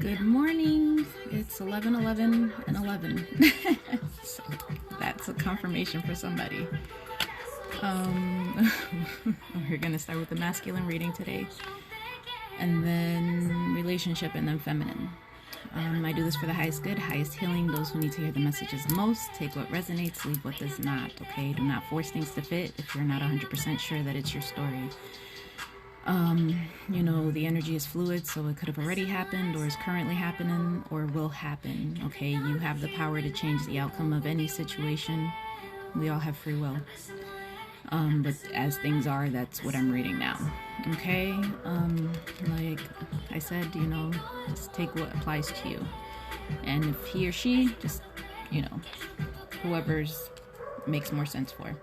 Good morning. It's 11:11 and 11. So that's a confirmation for somebody. We're going to start with the masculine reading today, and then relationship, and then feminine. I do this for the highest good, highest healing, those who need to hear the messages most. Take what resonates, leave what does not, okay? Do not force things to fit if you're not 100% sure that it's your story. The energy is fluid, so it could have already happened, or is currently happening, or will happen, okay? You have the power to change the outcome of any situation. We all have free will. But as things are, that's what I'm reading now, okay? Like I said, just take what applies to you. And if he or she, just, whoever's makes more sense for.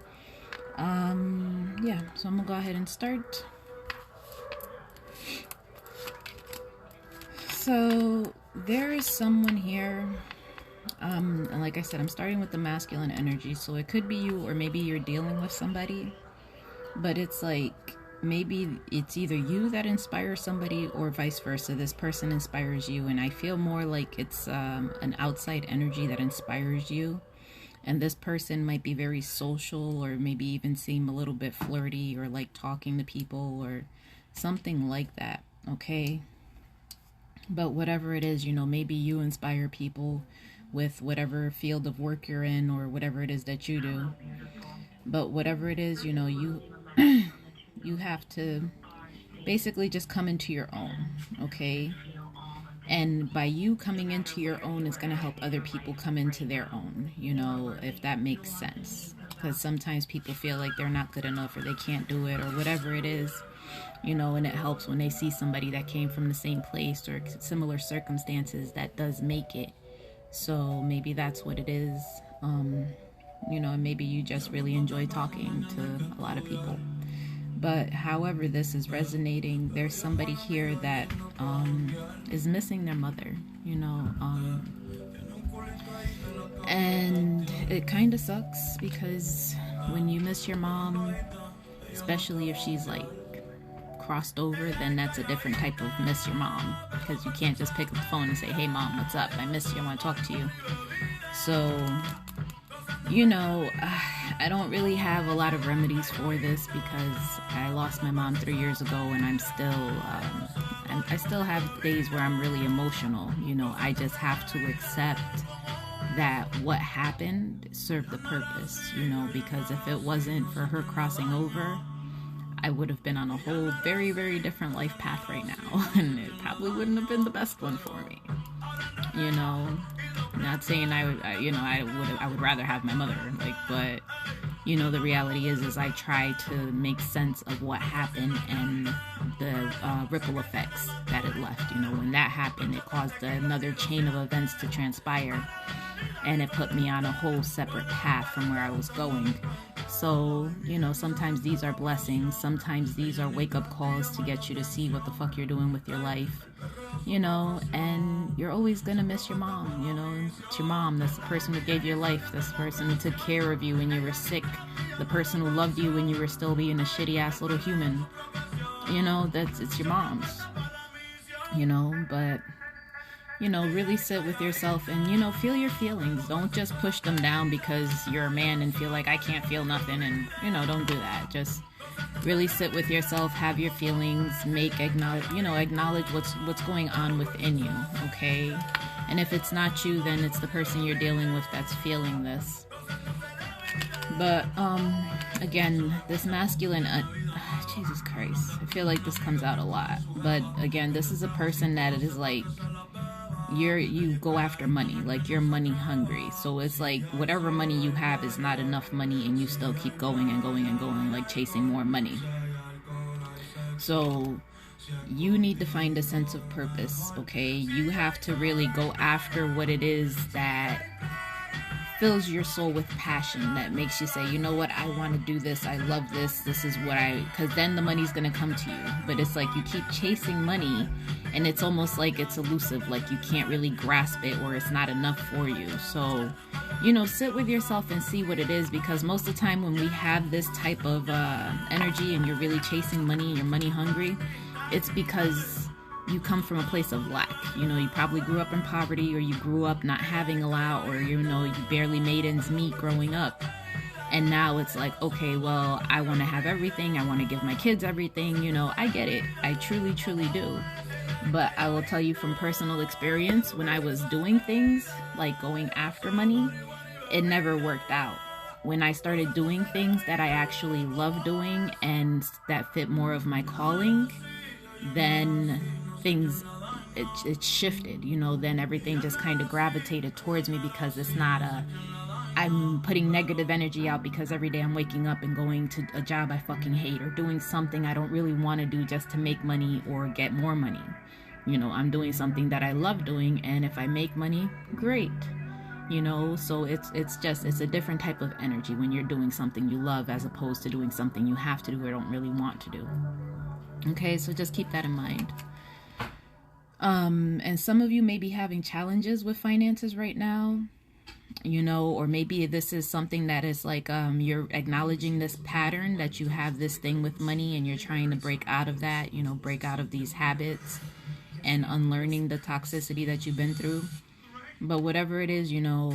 Yeah, so I'm gonna go ahead and start. So there is someone here, and like I said, I'm starting with the masculine energy, so it could be you, or maybe you're dealing with somebody, but it's like maybe it's either you that inspires somebody or vice versa. This person inspires you, and I feel more like it's an outside energy that inspires you, and this person might be very social, or maybe even seem a little bit flirty, or like talking to people or something like that, okay? But whatever it is, maybe you inspire people with whatever field of work you're in, or whatever it is that you do. But whatever it is, you you have to basically just come into your own, okay? And by you coming into your own, it's going to help other people come into their own, if that makes sense. Because sometimes people feel like they're not good enough, or they can't do it, or whatever it is. And it helps when they see somebody that came from the same place or similar circumstances that does make it. So maybe that's what it is. And maybe you just really enjoy talking to a lot of people. But however this is resonating, there's somebody here that is missing their mother, and it kind of sucks, because when you miss your mom, especially if she's like crossed over, then that's a different type of miss your mom, because you can't just pick up the phone and say, hey mom, what's up, I miss you, I want to talk to you. So I don't really have a lot of remedies for this, because I lost my mom 3 years ago, and I'm still I still have days where I'm really emotional. I just have to accept that what happened served the purpose, because if it wasn't for her crossing over, I would have been on a whole very, very different life path right now, and it probably wouldn't have been the best one for me. Not saying I would rather have my mother, but the reality is I try to make sense of what happened and the ripple effects that it left. When that happened, it caused another chain of events to transpire, and it put me on a whole separate path from where I was going. So, sometimes these are blessings. Sometimes these are wake-up calls to get you to see what the fuck you're doing with your life. And you're always gonna miss your mom. It's your mom. That's the person who gave you life. That's the person who took care of you when you were sick. The person who loved you when you were still being a shitty-ass little human. It's your mom's. But really sit with yourself and, feel your feelings. Don't just push them down because you're a man and feel like I can't feel nothing, and, don't do that. Just really sit with yourself, have your feelings, acknowledge what's going on within you, okay? And if it's not you, then it's the person you're dealing with that's feeling this. But, again, this masculine, Jesus Christ, I feel like this comes out a lot. But, again, this is a person that is like, you go after money, like you're money hungry. So it's like whatever money you have is not enough money, and you still keep going and going and going, like chasing more money. So you need to find a sense of purpose, okay? You have to really go after what it is that fills your soul with passion, that makes you say, you know what, I want to do this, I love this, this is what because then the money's gonna come to you. But it's like you keep chasing money, and it's almost like it's elusive, like you can't really grasp it, or it's not enough for you. So, sit with yourself and see what it is, because most of the time when we have this type of energy and you're really chasing money and you're money hungry, it's because you come from a place of lack. You know, you probably grew up in poverty, or you grew up not having a lot, or, you know, you barely made ends meet growing up. And now it's like, okay, well, I want to have everything. I want to give my kids everything. You know, I get it. I truly, truly do. But I will tell you from personal experience, when I was doing things like going after money, it never worked out. When I started doing things that I actually love doing and that fit more of my calling, then things, it shifted, you know, then everything just kind of gravitated towards me, because it's not I'm putting negative energy out because every day I'm waking up and going to a job I fucking hate, or doing something I don't really want to do just to make money or get more money. You know, I'm doing something that I love doing, and if I make money, great. You know, so it's a different type of energy when you're doing something you love, as opposed to doing something you have to do or don't really want to do. Okay, so just keep that in mind. And some of you may be having challenges with finances right now, you know, or maybe this is something that is like, you're acknowledging this pattern that you have this thing with money, and you're trying to break out of that, you know, break out of these habits and unlearning the toxicity that you've been through. But whatever it is, you know,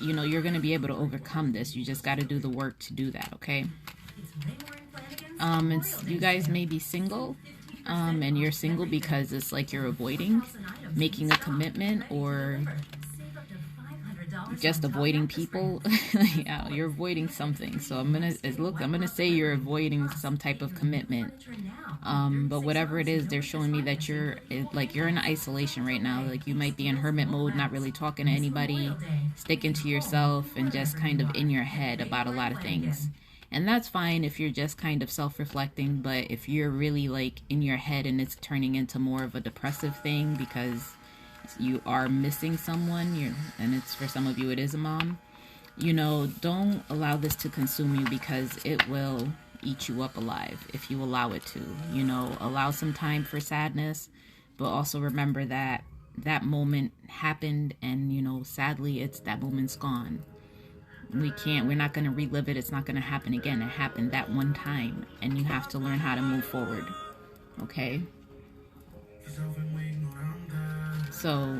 you're going to be able to overcome this. You just got to do the work to do that. Okay. You guys may be single, and you're single because it's like you're avoiding making a commitment, or just avoiding people. Yeah, you're avoiding something. So I'm gonna say you're avoiding some type of commitment. But whatever it is, they're showing me that you're in isolation right now. Like, you might be in hermit mode, not really talking to anybody, sticking to yourself, and just kind of in your head about a lot of things. And that's fine if you're just kind of self-reflecting, but if you're really like in your head and it's turning into more of a depressive thing because you are missing someone, and it's, for some of you, it is a mom, you know, don't allow this to consume you, because it will eat you up alive if you allow it to. You know, allow some time for sadness, but also remember that that moment happened, and, you know, sadly, that moment's gone. We're not going to relive it. It's not going to happen again. It happened that one time, and you have to learn how to move forward. Okay? So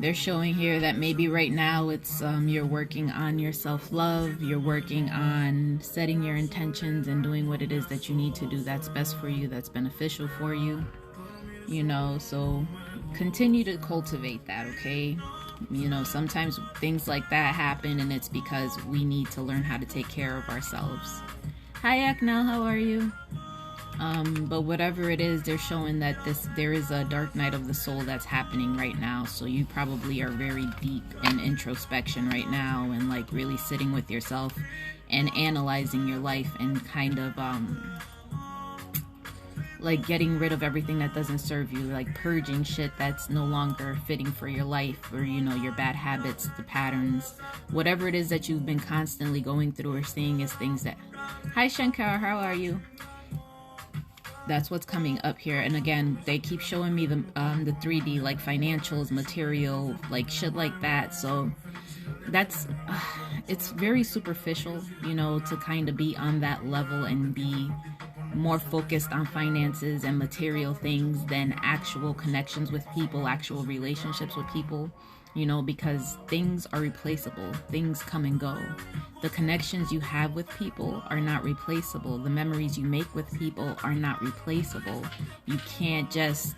they're showing here that maybe right now it's you're working on your self-love, you're working on setting your intentions and doing what it is that you need to do that's best for you, that's beneficial for you, you know. So continue to cultivate that. Okay, you know, sometimes things like that happen, and it's because we need to learn how to take care of ourselves. Hi Aknel, how are you? But whatever it is, they're showing that there is a dark night of the soul that's happening right now. So you probably are very deep in introspection right now, and like really sitting with yourself and analyzing your life, and kind of like getting rid of everything that doesn't serve you, like purging shit that's no longer fitting for your life, or, you know, your bad habits, the patterns, whatever it is that you've been constantly going through or seeing is things that... Hi Shankar, how are you? That's what's coming up here. And again, they keep showing me the 3D, like financials, material, like shit like that. So that's it's very superficial, you know, to kind of be on that level and be more focused on finances and material things than actual connections with people, actual relationships with people, you know, because things are replaceable. Things come and go. The connections you have with people are not replaceable. The memories you make with people are not replaceable. You can't just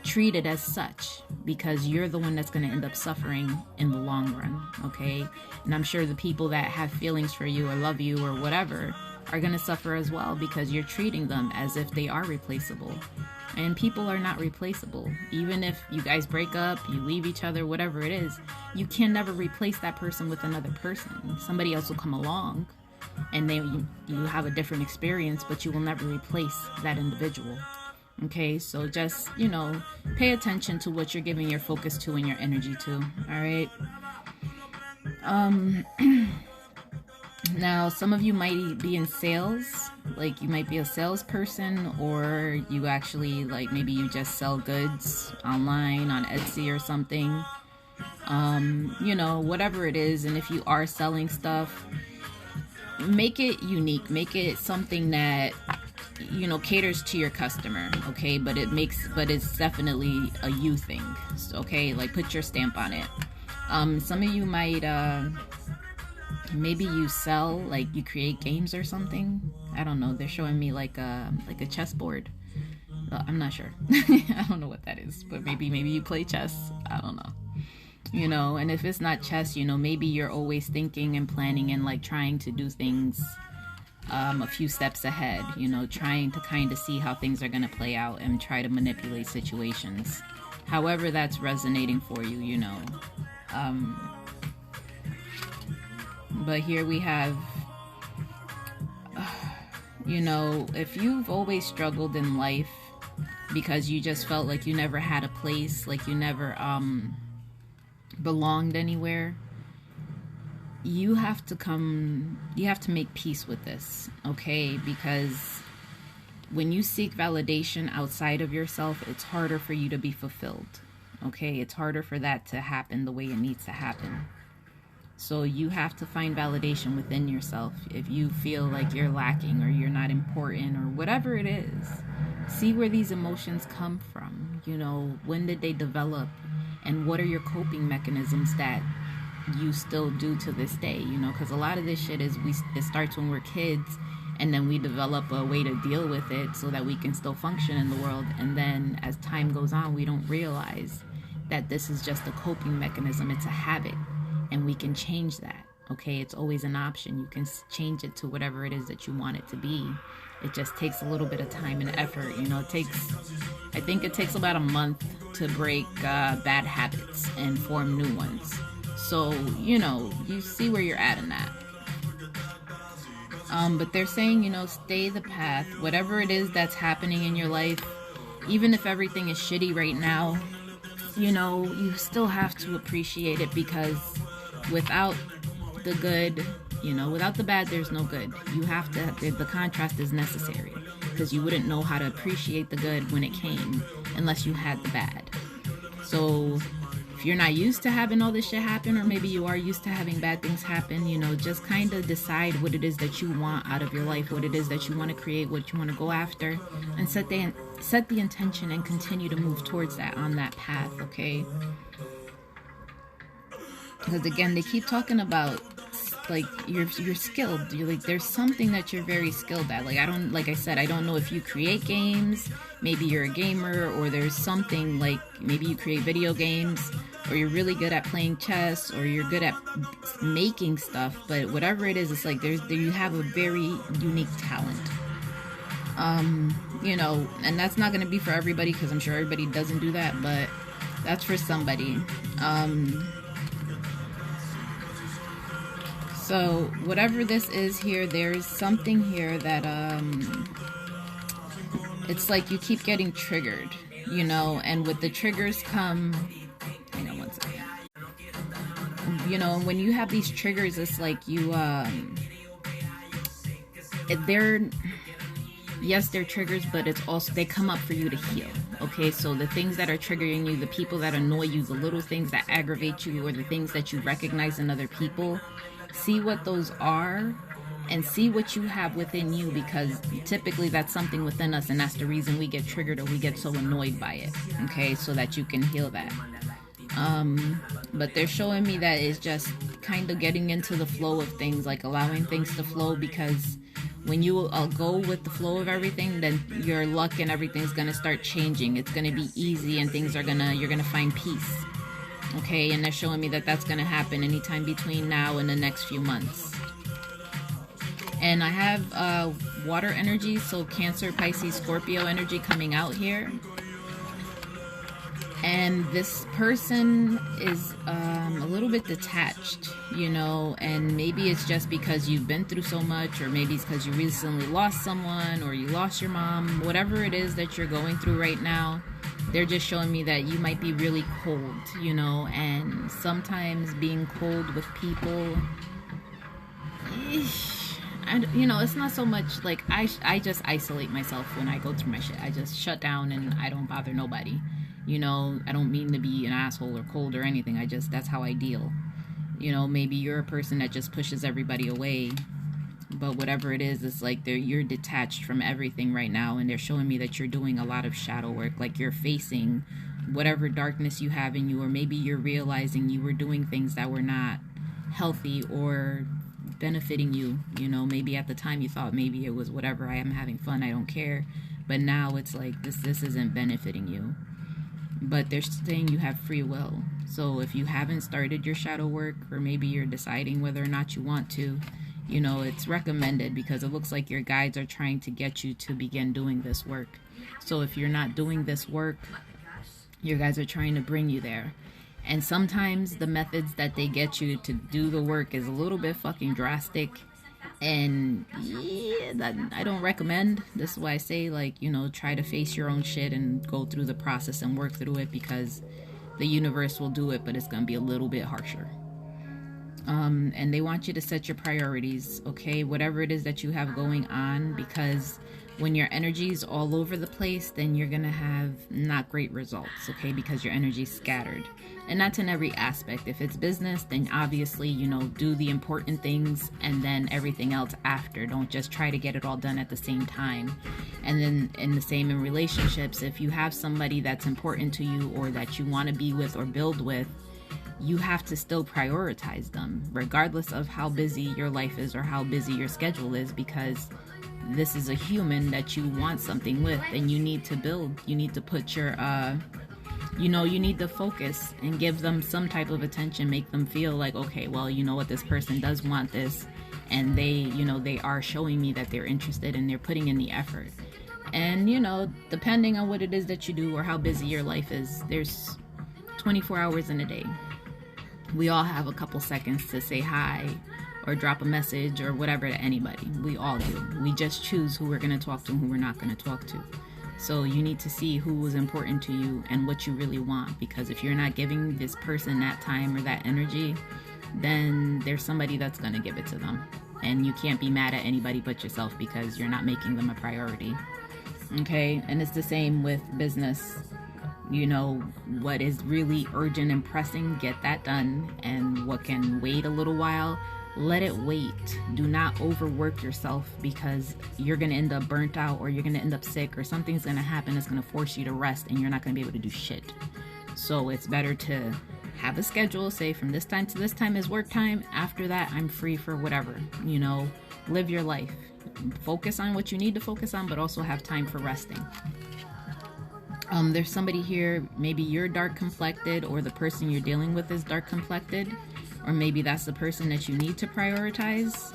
treat it as such, because you're the one that's going to end up suffering in the long run, okay? And I'm sure the people that have feelings for you or love you or whatever are going to suffer as well, because you're treating them as if they are replaceable. And people are not replaceable. Even if you guys break up, you leave each other, whatever it is, you can never replace that person with another person. Somebody else will come along, and you have a different experience, but you will never replace that individual. Okay, so just, you know, pay attention to what you're giving your focus to and your energy to. All right. Now, some of you might be in sales, like you might be a salesperson, or you actually, like, maybe you just sell goods online on Etsy or something. You know, whatever it is. And if you are selling stuff, make it unique. Make it something that you know, caters to your customer, okay? But it's definitely a you thing, okay? Like, put your stamp on it. Some of you might, maybe you sell, like, you create games or something. I don't know. They're showing me like a chessboard. I'm not sure. I don't know what that is, but maybe you play chess. I don't know. You know, and if it's not chess, you know, maybe you're always thinking and planning and like trying to do things a few steps ahead, you know, trying to kind of see how things are going to play out and try to manipulate situations. However that's resonating for you, you know. But here we have, you know, if you've always struggled in life because you just felt like you never had a place, like you never belonged anywhere, you have to make peace with this, okay? Because when you seek validation outside of yourself, it's harder for you to be fulfilled, okay? It's harder for that to happen the way it needs to happen. So you have to find validation within yourself. If you feel like you're lacking or you're not important or whatever it is, see where these emotions come from. You know, when did they develop? And what are your coping mechanisms that you still do to this day? You know, because a lot of this shit it starts when we're kids, and then we develop a way to deal with it so that we can still function in the world. And then as time goes on, we don't realize that this is just a coping mechanism. It's a habit, and we can change that. Okay, it's always an option. You can change it to whatever it is that you want it to be. It just takes a little bit of time and effort. You know, I think it takes about a month to break bad habits and form new ones. So, you know, you see where you're at in that. But they're saying, you know, stay the path. Whatever it is that's happening in your life, even if everything is shitty right now, you know, you still have to appreciate it, because without the good, you know, without the bad, there's no good. You have to, the contrast is necessary, because you wouldn't know how to appreciate the good when it came unless you had the bad. So if you're not used to having all this shit happen, or maybe you are used to having bad things happen, you know, just kind of decide what it is that you want out of your life, what it is that you want to create, what you want to go after, and set the intention and continue to move towards that, on that path, okay? Because again, they keep talking about, like, you're skilled. You're like, there's something that you're very skilled at. Like, I said, I don't know if you create games, maybe you're a gamer, or there's something, like, maybe you create video games, or you're really good at playing chess, or you're good at making stuff. But whatever it is, it's like you have a very unique talent. You know, and that's not going to be for everybody, because I'm sure everybody doesn't do that, but that's for somebody. So whatever this is here, there's something here that it's like you keep getting triggered, you know, and with the triggers come, hang on one second. You know, when you have these triggers, it's like you they're triggers, but it's also, they come up for you to heal. Okay, so the things that are triggering you, the people that annoy you, the little things that aggravate you, or the things that you recognize in other people, see what those are and see what you have within you, because typically that's something within us, and that's the reason we get triggered or we get so annoyed by it. Okay, so that you can heal that. But they're showing me that it's just kind of getting into the flow of things, like allowing things to flow, because when you go with the flow of everything, then your luck and everything's gonna start changing. It's gonna be easy, and you're gonna find peace. Okay, and they're showing me that that's going to happen anytime between now and the next few months. And I have water energy, so Cancer, Pisces, Scorpio energy coming out here. And this person is a little bit detached, you know, and maybe it's just because you've been through so much, or maybe it's because you recently lost someone, or you lost your mom. Whatever it is that you're going through right now, they're just showing me that you might be really cold, you know, and sometimes being cold with people, and you know, it's not so much like I just isolate myself when I go through my shit. I just shut down and I don't bother nobody, you know. I don't mean to be an asshole or cold or anything. That's how I deal. You know, maybe you're a person that just pushes everybody away. But whatever it is, it's like you're detached from everything right now, and they're showing me that you're doing a lot of shadow work, like you're facing whatever darkness you have in you, or maybe you're realizing you were doing things that were not healthy or benefiting you. You know, maybe at the time you thought maybe it was whatever, I am having fun, I don't care, but now it's like this isn't benefiting you. But they're saying you have free will. So if you haven't started your shadow work, or maybe you're deciding whether or not you want to, you know, it's recommended, because it looks like your guides are trying to get you to begin doing this work. So if you're not doing this work, your guides are trying to bring you there. And sometimes the methods that they get you to do the work is a little bit fucking drastic. And yeah, that I don't recommend. This is why I say, like, you know, try to face your own shit and go through the process and work through it, because the universe will do it, but it's going to be a little bit harsher. And they want you to set your priorities, okay? Whatever it is that you have going on, because when your energy is all over the place, then you're going to have not great results, okay? Because your energy is scattered. And that's in every aspect. If it's business, then obviously, you know, do the important things and then everything else after. Don't just try to get it all done at the same time. And then in the same in relationships, if you have somebody that's important to you, or that you want to be with or build with, you have to still prioritize them, regardless of how busy your life is or how busy your schedule is, because this is a human that you want something with, and you need to build. You need to put your, you know, you need to focus and give them some type of attention, make them feel like, okay, well, you know what, this person does want this, and they, you know, they are showing me that they're interested and they're putting in the effort. And, you know, depending on what it is that you do or how busy your life is, there's 24 hours in a day. We all have a couple seconds to say hi or drop a message or whatever to anybody. We all do. We just choose who we're going to talk to and who we're not going to talk to. So you need to see who is important to you and what you really want, because if you're not giving this person that time or that energy, then there's somebody that's going to give it to them. And you can't be mad at anybody but yourself, because you're not making them a priority. Okay? And it's the same with business. You know, what is really urgent and pressing, get that done. And what can wait a little while, let it wait. Do not overwork yourself, because you're going to end up burnt out, or you're going to end up sick, or something's going to happen that's going to force you to rest, and you're not going to be able to do shit. So it's better to have a schedule, say from this time to this time is work time. After that, I'm free for whatever. You know, live your life. Focus on what you need to focus on, but also have time for resting. There's somebody here, maybe you're dark complected, or the person you're dealing with is dark complected, or maybe that's the person that you need to prioritize.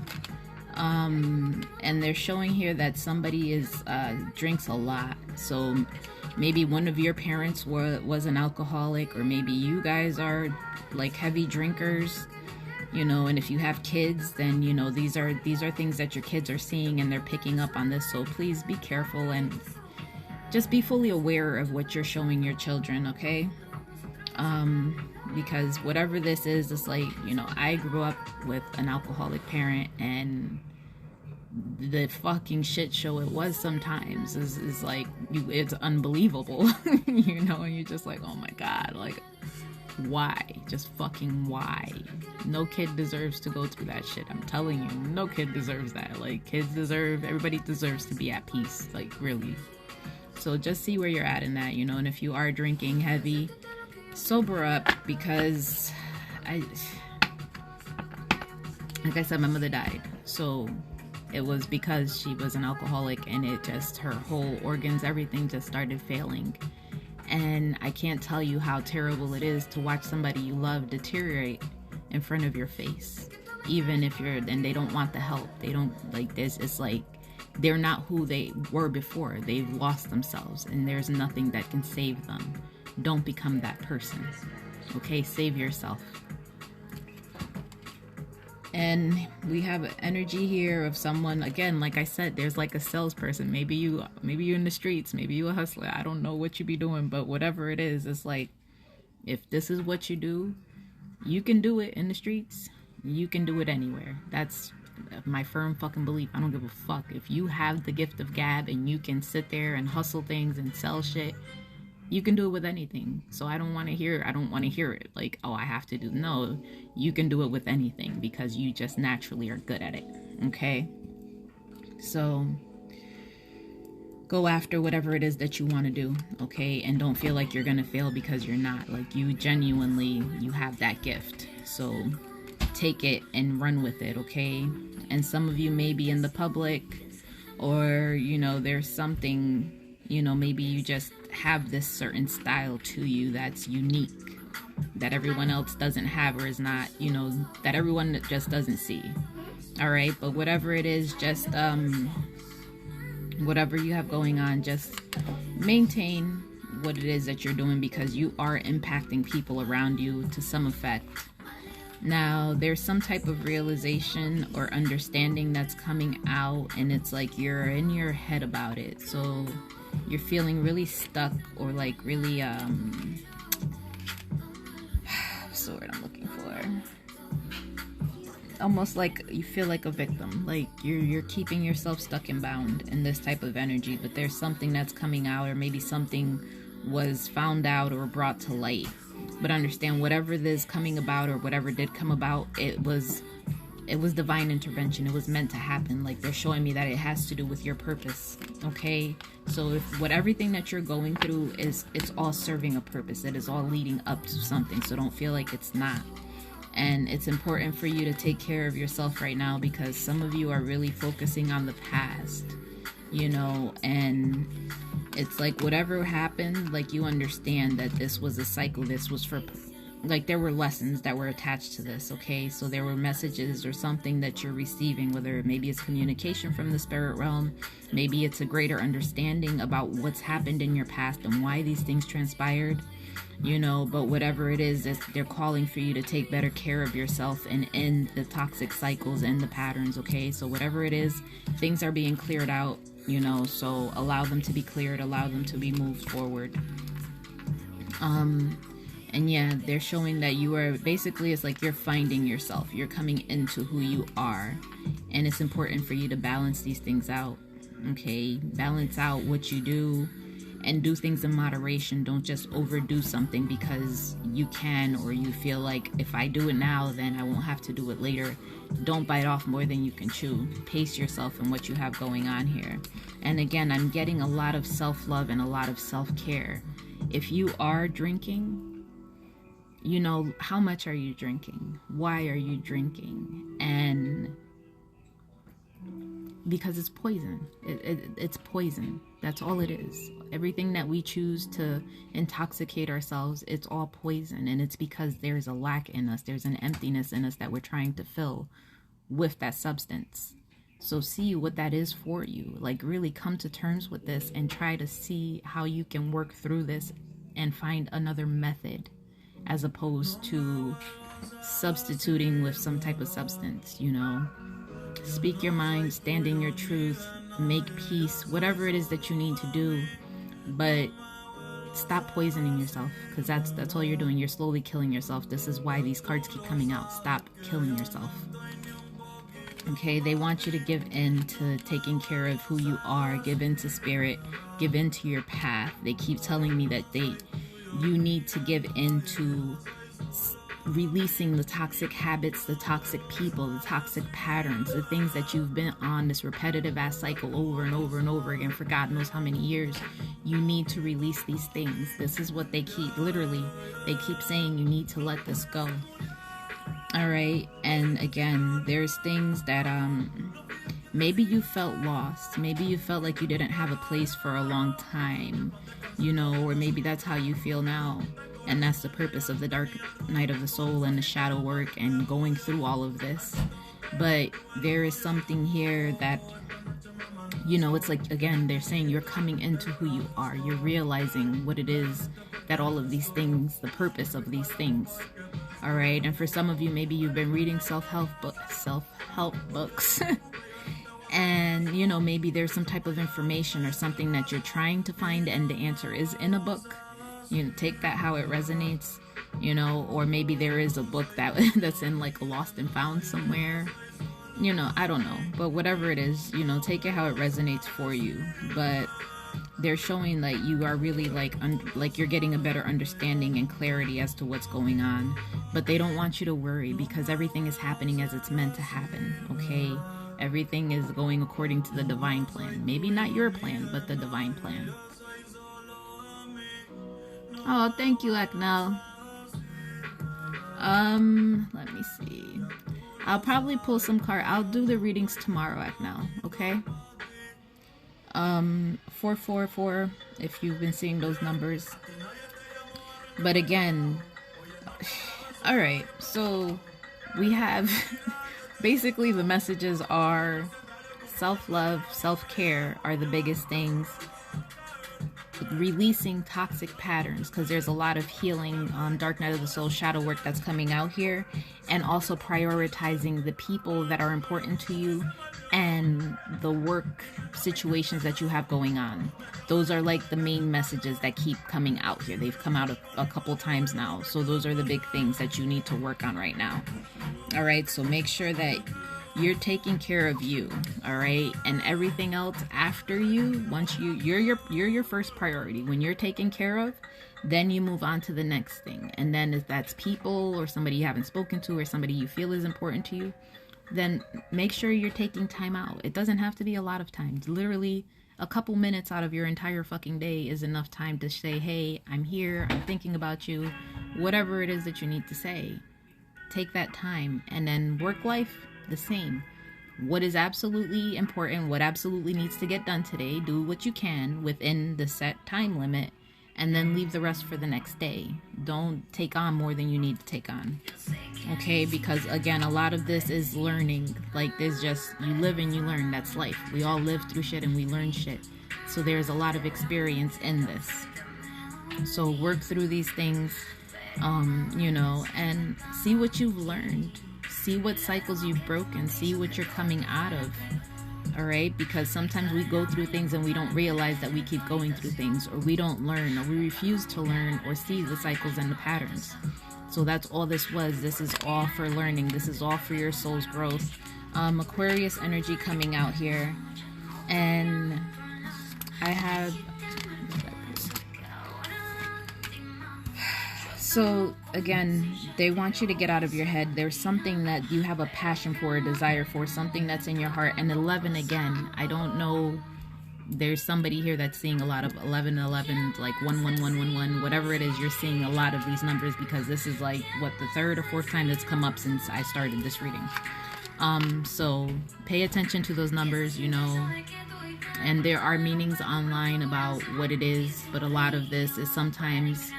And they're showing here that somebody is drinks a lot. So maybe one of your parents was an alcoholic, or maybe you guys are like heavy drinkers, you know. And if you have kids, then you know these are things that your kids are seeing, and they're picking up on this. So please be careful and just be fully aware of what you're showing your children, okay? Because whatever this is, it's like, you know, I grew up with an alcoholic parent, and the fucking shit show it was sometimes is like, it's unbelievable, you know, and you're just like, oh my God, like, why? Just fucking why? No kid deserves to go through that shit. I'm telling you, no kid deserves that. Like, everybody deserves to be at peace, like, really. So just see where you're at in that, you know. And if you are drinking heavy, sober up, because like I said, my mother died. So it was because she was an alcoholic, and it just, her whole organs, everything just started failing. And I can't tell you how terrible it is to watch somebody you love deteriorate in front of your face. Even if and they don't want the help. They don't, like this, it's like, they're not who they were before. They've lost themselves, and there's nothing that can save them. Don't become that person. Okay, save yourself. And we have energy here of someone, again, like I said, there's like a salesperson. Maybe you're in the streets, maybe you a hustler. I don't know what you be doing, but whatever it is, it's like, if this is what you do, you can do it in the streets. You can do it anywhere. That's my firm fucking belief. I don't give a fuck. If you have the gift of gab and you can sit there and hustle things and sell shit, you can do it with anything. So I don't want to hear it like, oh, I have to do. No, you can do it with anything, because you just naturally are good at it. Okay? So go after whatever it is that you want to do, okay? And don't feel like you're gonna fail, because you're not. Like, you genuinely, you have that gift. So take it and run with it, okay? And some of you may be in the public, or, you know, there's something, you know, maybe you just have this certain style to you that's unique, that everyone else doesn't have, or is not, you know, that everyone just doesn't see. All right, but whatever it is, just whatever you have going on, just maintain what it is that you're doing, because you are impacting people around you to some effect. Now, there's some type of realization or understanding that's coming out, and it's like you're in your head about it. So you're feeling really stuck, or like really what's the word I'm looking for? Almost like you feel like a victim, like you're keeping yourself stuck and bound in this type of energy. But there's something that's coming out, or maybe something was found out or brought to light. But understand, whatever this coming about, or whatever did come about, it was divine intervention. It was meant to happen. Like, they're showing me that it has to do with your purpose. Okay, so if everything that you're going through it's all serving a purpose, it is all leading up to something. So don't feel like it's not. And it's important for you to take care of yourself right now, because some of you are really focusing on the past, you know, and it's like whatever happened, like, you understand that this was a cycle. This was for, like, there were lessons that were attached to this, okay? So there were messages or something that you're receiving, whether maybe it's communication from the spirit realm, maybe it's a greater understanding about what's happened in your past and why these things transpired. You know, but whatever it is, they're calling for you to take better care of yourself and end the toxic cycles and the patterns, okay? So whatever it is, things are being cleared out, you know, so allow them to be cleared, allow them to be moved forward. And yeah, they're showing that you are, basically, it's like you're finding yourself, you're coming into who you are, and it's important for you to balance these things out, okay? Balance out what you do, and do things in moderation. Don't just overdo something because you can, or you feel like, if I do it now, then I won't have to do it later. Don't bite off more than you can chew. Pace yourself in what you have going on here. And again, I'm getting a lot of self-love and a lot of self-care. If you are drinking, you know, how much are you drinking? Why are you drinking? And because it's poison. It's poison. That's all it is. Everything that we choose to intoxicate ourselves, it's all poison. And it's because there's a lack in us. There's an emptiness in us that we're trying to fill with that substance. So see what that is for you. Like, really come to terms with this and try to see how you can work through this and find another method, as opposed to substituting with some type of substance, you know. Speak your mind, stand in your truth, make peace, whatever it is that you need to do, but stop poisoning yourself, because that's all you're doing. You're slowly killing yourself. This is why these cards keep coming out. Stop killing yourself. Okay, they want you to give in to taking care of who you are, give in to spirit, give in to your path. They keep telling me that you need to give in to releasing the toxic habits, the toxic people, the toxic patterns, the things that you've been on this repetitive ass cycle over and over and over again for God knows how many years. You need to release these things. This is what they keep, literally, they keep saying you need to let this go. All right. And again, there's things that maybe you felt lost. Maybe you felt like you didn't have a place for a long time, you know, or maybe that's how you feel now. And that's the purpose of the dark night of the soul and the shadow work and going through all of this. But there is something here that, you know, it's like, again, they're saying you're coming into who you are. You're realizing what it is that all of these things, the purpose of these things. All right. And for some of you, maybe you've been reading self-help books. And, you know, maybe there's some type of information or something that you're trying to find, and the answer is in a book. You know, take that how it resonates, you know, or maybe there is a book that's in like a lost and found somewhere, you know, I don't know, but whatever it is, you know, take it how it resonates for you. But they're showing that you are really like you're getting a better understanding and clarity as to what's going on. But they don't want you to worry, because everything is happening as it's meant to happen, okay? Everything is going according to the divine plan. Maybe not your plan, but the divine plan. Oh, thank you, Eknel. Let me see. I'll probably pull some I'll do the readings tomorrow, Eknel, okay? 444, if you've been seeing those numbers. But again, all right, so we have basically the messages are self-love, self-care are the biggest things. Releasing toxic patterns, because there's a lot of healing, dark night of the soul, shadow work that's coming out here, and also prioritizing the people that are important to you and the work situations that you have going on. Those are like the main messages that keep coming out here. They've come out a couple times now, so those are the big things that you need to work on right now. All right, so make sure that you're taking care of you, all right? And everything else after you, once you're your first priority. When you're taken care of, then you move on to the next thing. And then if that's people or somebody you haven't spoken to or somebody you feel is important to you, then make sure you're taking time out. It doesn't have to be a lot of time. Literally a couple minutes out of your entire fucking day is enough time to say, hey, I'm here, I'm thinking about you, whatever it is that you need to say. Take that time. And then work life, the same. What is absolutely important, what absolutely needs to get done today, do what you can within the set time limit, and then leave the rest for the next day. Don't take on more than you need to take on. Okay, because again, a lot of this is learning. Like, there's just, you live and you learn. That's life. We all live through shit and we learn shit. So there's a lot of experience in this. So work through these things, you know, and see what you've learned. See what cycles you've broken. See what you're coming out of. All right? Because sometimes we go through things and we don't realize that we keep going through things, or we don't learn, or we refuse to learn or see the cycles and the patterns. So that's all this was. This is all for learning. This is all for your soul's growth. Aquarius energy coming out here. And I have... So, again, they want you to get out of your head. There's something that you have a passion for, a desire for, something that's in your heart. And 11, again, I don't know. There's somebody here that's seeing a lot of 11, 11, like 11111, whatever it is, you're seeing a lot of these numbers, because this is like, what, the third or fourth time that's come up since I started this reading. So pay attention to those numbers, you know, and there are meanings online about what it is, but a lot of this is sometimes...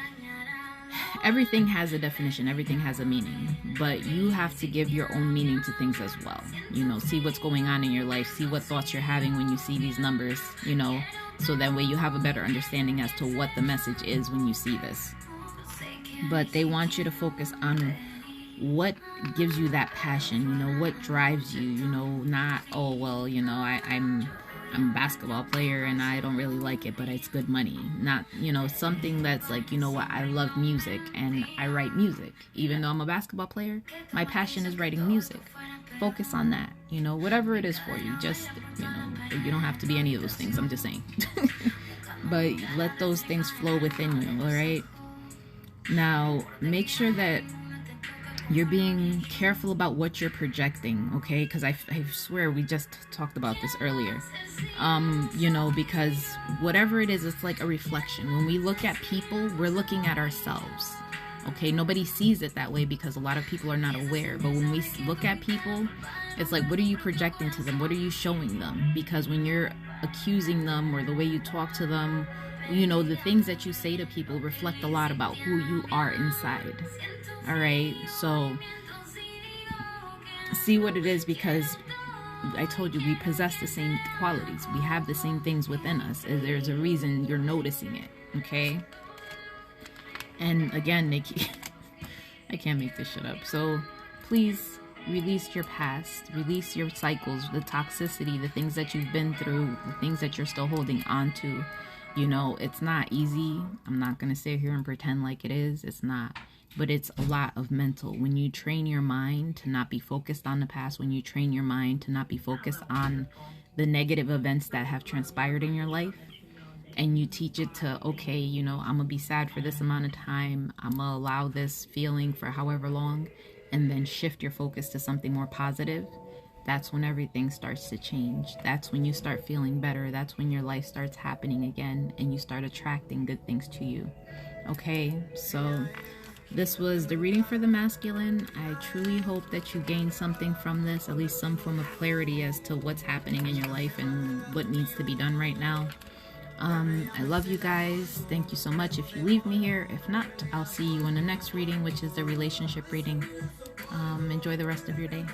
Everything has a definition, everything has a meaning, but you have to give your own meaning to things as well. You know, see what's going on in your life, see what thoughts you're having when you see these numbers, you know, so that way you have a better understanding as to what the message is when you see this. But they want you to focus on what gives you that passion, you know, what drives you, you know, not, oh, well, you know, I'm a basketball player and I don't really like it, but it's good money. Not, you know, something that's like, you know what, I love music and I write music. Even though I'm a basketball player, my passion is writing music. Focus on that, you know, whatever it is for you. Just, you know, you don't have to be any of those things, I'm just saying. But let those things flow within you, all right? Now, make sure that you're being careful about what you're projecting, okay? Because I swear we just talked about this earlier. You know, because whatever it is, it's like a reflection. When we look at people, we're looking at ourselves, okay? Nobody sees it that way because a lot of people are not aware. But when we look at people, it's like, what are you projecting to them? What are you showing them? Because when you're accusing them, or the way you talk to them, you know, the things that you say to people reflect a lot about who you are inside. All right, so see what it is, because I told you we possess the same qualities. We have the same things within us. There's a reason you're noticing it, okay? And again, Nikki, I can't make this shit up. So please release your past, release your cycles, the toxicity, the things that you've been through, the things that you're still holding on to. You know, it's not easy. I'm not going to sit here and pretend like it is. It's not. But it's a lot of mental. When you train your mind to not be focused on the past, when you train your mind to not be focused on the negative events that have transpired in your life, and you teach it to, okay, you know, I'm going to be sad for this amount of time. I'm going to allow this feeling for however long, and then shift your focus to something more positive. that's when everything starts to change. That's when you start feeling better. That's when your life starts happening again and you start attracting good things to you. Okay, so this was the reading for the masculine. I truly hope that you gained something from this, at least some form of clarity as to what's happening in your life and what needs to be done right now. I love you guys. Thank you so much if you leave me here. If not, I'll see you in the next reading, which is the relationship reading. Enjoy the rest of your day.